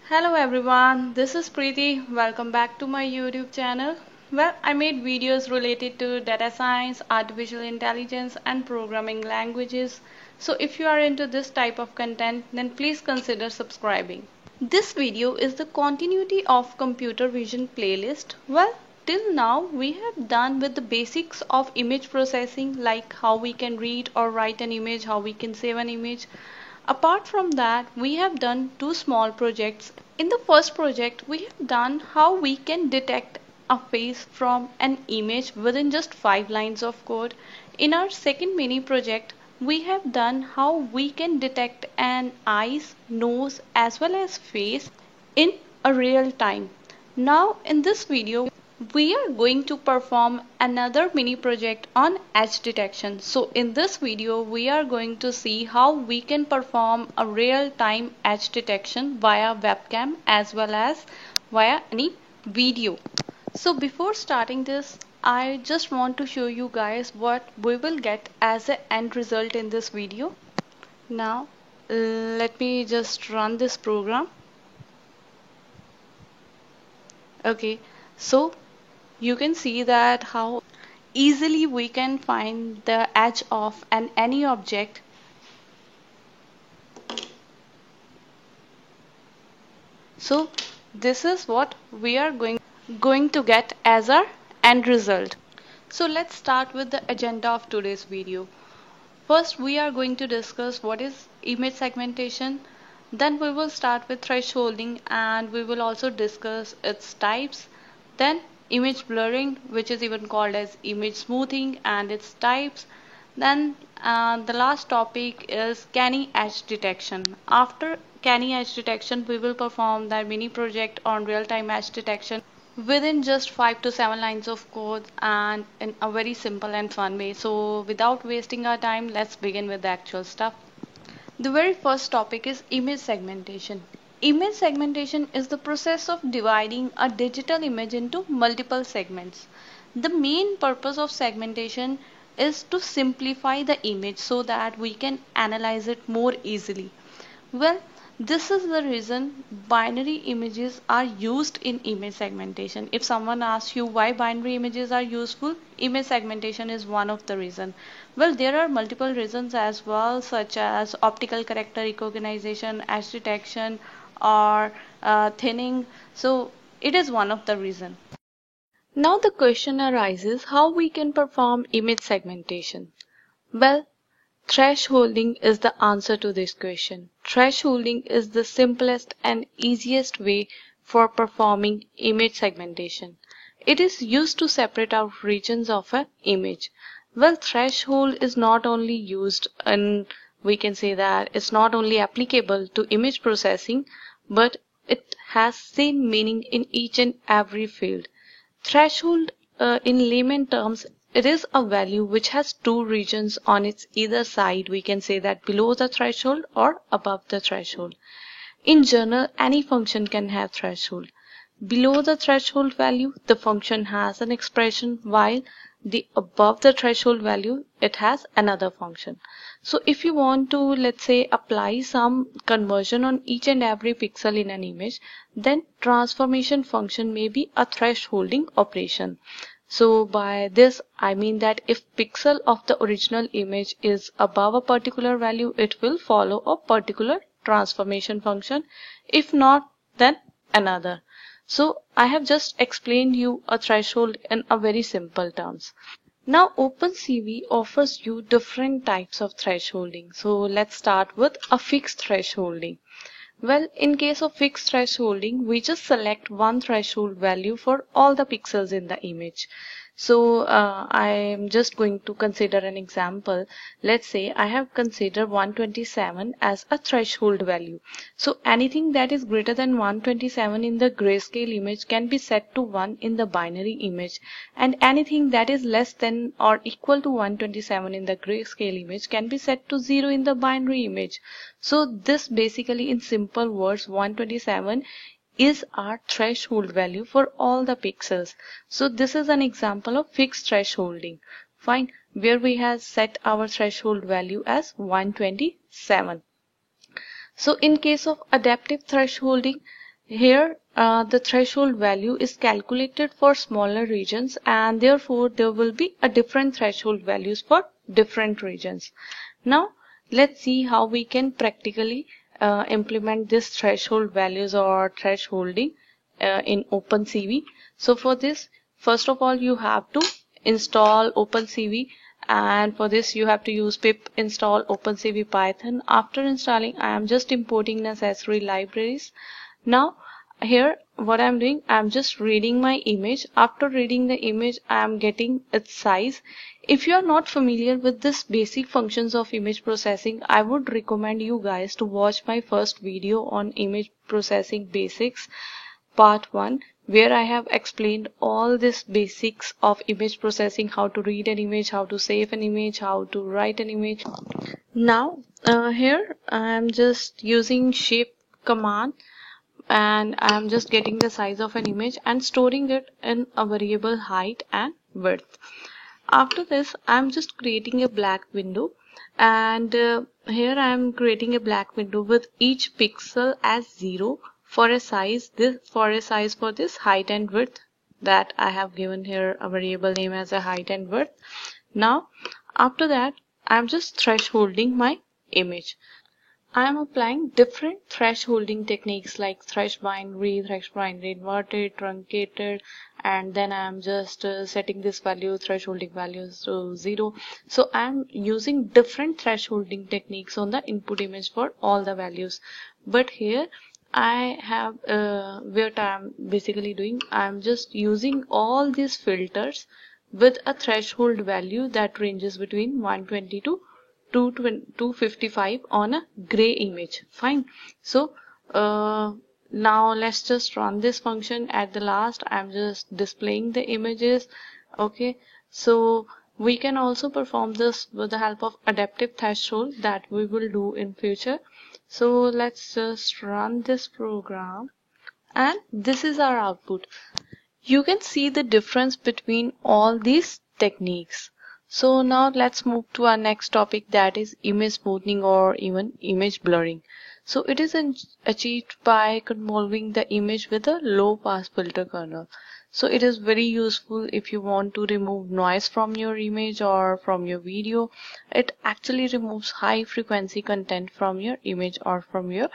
Hello everyone, this is Preeti. Welcome back to my YouTube channel where I made videos related to data science, artificial intelligence and programming languages. So if you are into this type of content, then please consider subscribing. This video is the continuity of computer vision playlist. Well, till now we have done with the basics of image processing, like how we can read or write an image, how we can save an image. Apart from that, we have done two small projects. In the first project, we have done how we can detect a face from an image within just 5 lines of code. In our second mini project, we have done how we can detect an eyes, nose as well as face in a real time. Now in this video, we are going to perform another mini project on edge detection. So in this video we are going to see how we can perform a real-time edge detection via webcam as well as via any video. So before starting this, I just want to show you guys what we will get as an end result in this video. Now let me just run this program. Okay, so you can see that how easily we can find the edge of any object. So this is what we are going to get as our end result. So let's start with the agenda of today's video. First, we are going to discuss what is image segmentation. Then we will start with thresholding and we will also discuss its types. Then image blurring, which is even called as image smoothing, and its types. Then the last topic is canny edge detection. After canny edge detection, we will perform that mini project on real-time edge detection within just 5 to 7 lines of code and in a very simple and fun way. So without wasting our time, let's begin with the actual stuff. The very first topic is image segmentation. Image segmentation is the process of dividing a digital image into multiple segments. The main purpose of segmentation is to simplify the image so that we can analyze it more easily. Well, this is the reason binary images are used in image segmentation. If someone asks you why binary images are useful, image segmentation is one of the reasons. Well, there are multiple reasons as well, such as optical character recognition, edge detection, or thinning. So it is one of the reasons. Now the question arises how we can perform image segmentation. Well, thresholding is the answer to this question. Thresholding is the simplest and easiest way for performing image segmentation. It is used to separate out regions of an image. Well, threshold is not only used in, we can say that it's not only applicable to image processing, but it has same meaning in each and every field. Threshold, in layman terms, it is a value which has two regions on its either side. We can say that below the threshold or above the threshold. In general, any function can have threshold. Below the threshold value, the function has an expression, while the above the threshold value, it has another function. So if you want to, let's say, apply some conversion on each and every pixel in an image, then transformation function may be a thresholding operation. So by this I mean that if pixel of the original image is above a particular value, it will follow a particular transformation function. If not, then another. So I have just explained you a threshold in a very simple terms. Now OpenCV offers you different types of thresholding. So let's start with a fixed thresholding. Well, in case of fixed thresholding, we just select one threshold value for all the pixels in the image. So I am just going to consider an example. Let's say I have considered 127 as a threshold value. So anything that is greater than 127 in the grayscale image can be set to 1 in the binary image, and anything that is less than or equal to 127 in the grayscale image can be set to 0 in the binary image. So this basically, in simple words, 127 is our threshold value for all the pixels. So this is an example of fixed thresholding. Fine, where we have set our threshold value as 127. So in case of adaptive thresholding, Here the threshold value is calculated for smaller regions, and therefore there will be a different threshold values for different regions. Now let's see how we can practically implement this threshold values or thresholding in OpenCV. So for this, first of all, you have to install OpenCV, and for this you have to use pip install OpenCV Python. After installing, I am just importing necessary libraries. Now here what I'm doing, I'm just reading my image. After reading the image, I am getting its size. If you are not familiar with this basic functions of image processing, I would recommend you guys to watch my first video on image processing basics part 1, where I have explained all these basics of image processing, how to read an image, how to save an image, how to write an image. Now here I am just using shape command, and I'm just getting the size of an image and storing it in a variable height and width. After this, I'm just creating a black window, and here I'm creating a black window with each pixel as 0 for a size for this height and width that I have given here a variable name as a height and width. Now after that, I'm just thresholding my image. I am applying different thresholding techniques like thresh binary, inverted, truncated, and then I am just setting this value, thresholding values to 0. So I am using different thresholding techniques on the input image for all the values. But here I have what I am basically doing, I am just using all these filters with a threshold value that ranges between 120 to 255 on a gray image. Fine. So now let's just run this function. At the last, I'm just displaying the images. Okay, so we can also perform this with the help of adaptive threshold that we will do in future. So let's just run this program, and this is our output. You can see the difference between all these techniques. So now let's move to our next topic, that is image smoothing or even image blurring. So it is achieved by convolving the image with a low pass filter kernel. So it is very useful if you want to remove noise from your image or from your video. It actually removes high frequency content from your image or from your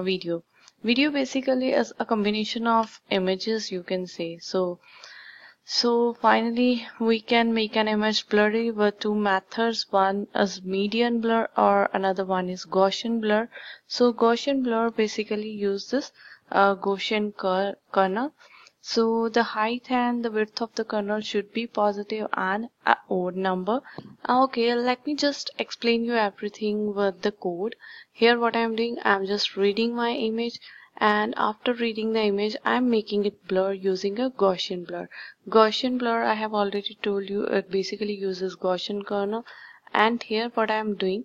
video. Video basically is a combination of images, you can say. So finally, we can make an image blurry with two methods. One is median blur or another one is Gaussian blur. So Gaussian blur basically uses Gaussian kernel. So the height and the width of the kernel should be positive and an odd number. Okay, let me just explain you everything with the code. Here what I'm doing, I'm just reading my image, and after reading the image, I'm making it blur using a Gaussian blur. Gaussian blur, I have already told you, it basically uses Gaussian kernel. And here what I'm doing,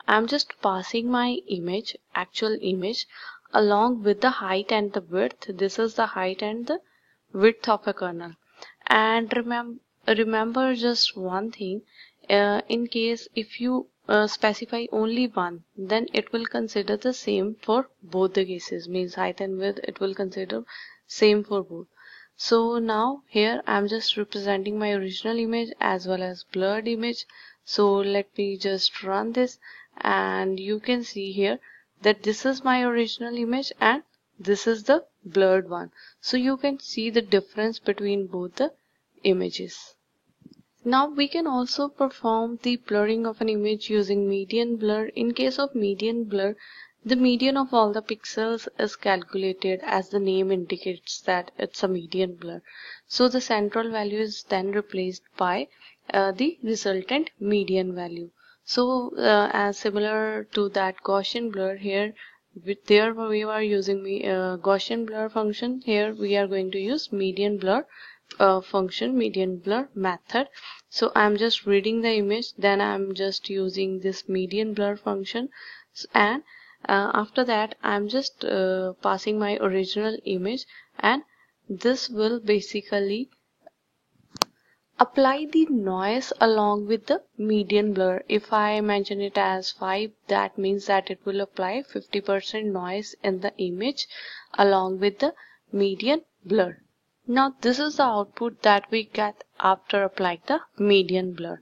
I'm just passing my image, actual image, along with the height and the width. This is the height and the width of a kernel. And remember just one thing, in case if you specify only one, then it will consider the same for both the cases, means height and width, it will consider same for both. So now here I'm just representing my original image as well as blurred image. So let me just run this, and you can see here that this is my original image and this is the blurred one. So you can see the difference between both the images. Now we can also perform the blurring of an image using median blur. In case of median blur, the median of all the pixels is calculated, as the name indicates that it's a median blur. So the central value is then replaced by the resultant median value. So as similar to that Gaussian blur, here there we are using Gaussian blur function. Here we are going to use median blur function, median blur method. So I'm just reading the image, then I'm just using this median blur function, and after that I'm just passing my original image, and this will basically apply the noise along with the median blur. If I mention it as 5, that means that it will apply 50% noise in the image along with the median blur. Now this is the output that we get after applying the median blur.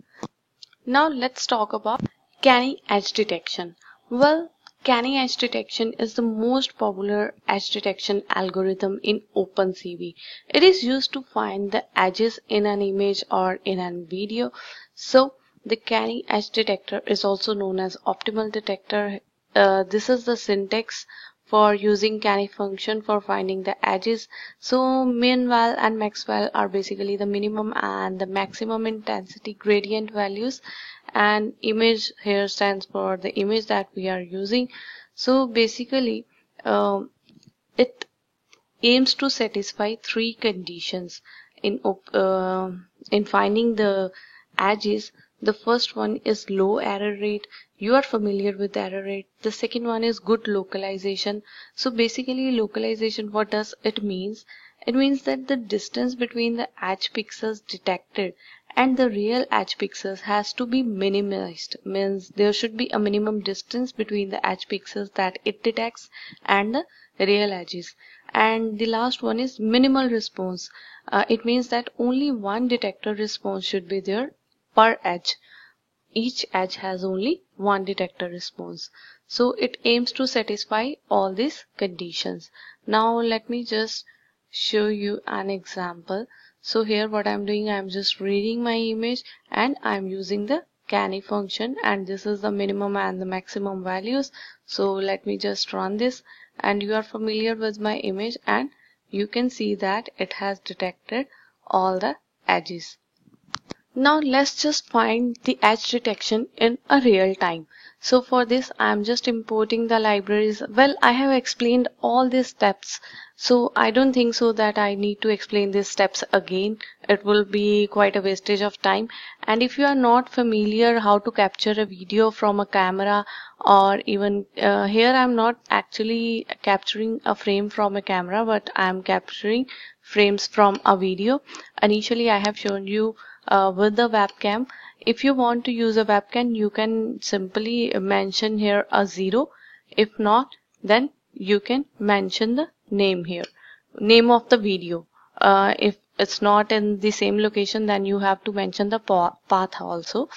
Now let's talk about canny edge detection. Well, canny edge detection is the most popular edge detection algorithm in OpenCV. It is used to find the edges in an image or in a video. So the canny edge detector is also known as optimal detector. This is the syntax for using canny function for finding the edges. So min-val and max-val are basically the minimum and the maximum intensity gradient values, and image here stands for the image that we are using. So basically it aims to satisfy three conditions in finding the edges. The first one is low error rate. You are familiar with error rate. The second one is good localization. So basically localization, what does it means? It means that the distance between the edge pixels detected and the real edge pixels has to be minimized. Means there should be a minimum distance between the edge pixels that it detects and the real edges. And the last one is minimal response. It means that only one detector response should be there per edge. Each edge has only one detector response. So it aims to satisfy all these conditions. Now let me just show you an example. So here what I'm doing, I'm just reading my image and I'm using the canny function, and this is the minimum and the maximum values. So let me just run this, and you are familiar with my image and you can see that it has detected all the edges. Now let's just find the edge detection in a real time. So for this I am just importing the libraries. Well, I have explained all these steps, so I don't think so that I need to explain these steps again. It will be quite a wastage of time. And if you are not familiar how to capture a video from a camera, or even here I'm not actually capturing a frame from a camera, but I am capturing frames from a video. Initially I have shown you with the webcam. If you want to use a webcam, you can simply mention here a 0. If not, then you can mention the name here, name of the video. If it's not in the same location, then you have to mention the path also.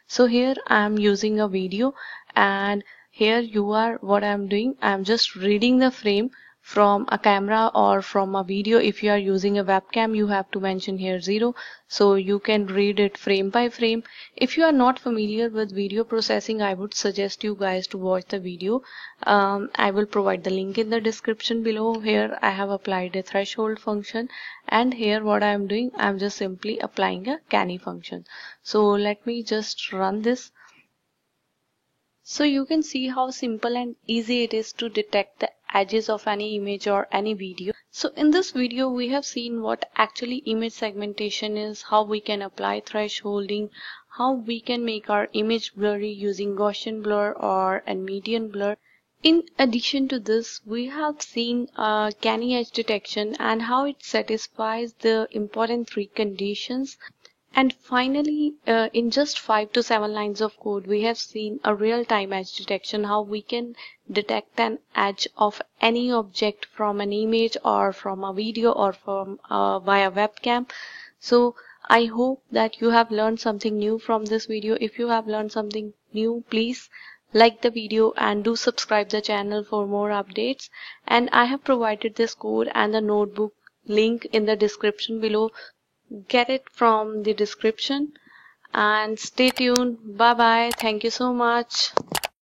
So here I am using a video, and here you are, what I am doing, I am just reading the frame from a camera or from a video. If you are using a webcam, you have to mention here 0, so you can read it frame by frame. If you are not familiar with video processing, I would suggest you guys to watch the video. I will provide the link in the description below. Here I have applied a threshold function, and here what I am doing, I am just simply applying a canny function. So let me just run this. So you can see how simple and easy it is to detect the edges of any image or any video. So in this video we have seen what actually image segmentation is, how we can apply thresholding, how we can make our image blurry using Gaussian blur or a median blur. In addition to this, we have seen canny edge detection and how it satisfies the important three conditions. And finally, in just 5 to 7 lines of code, we have seen a real-time edge detection, how we can detect an edge of any object from an image or from a video or from via webcam. So I hope that you have learned something new from this video. If you have learned something new, please like the video and do subscribe the channel for more updates. And I have provided this code and the notebook link in the description below. Get it from the description, and stay tuned. Bye bye. Thank you so much.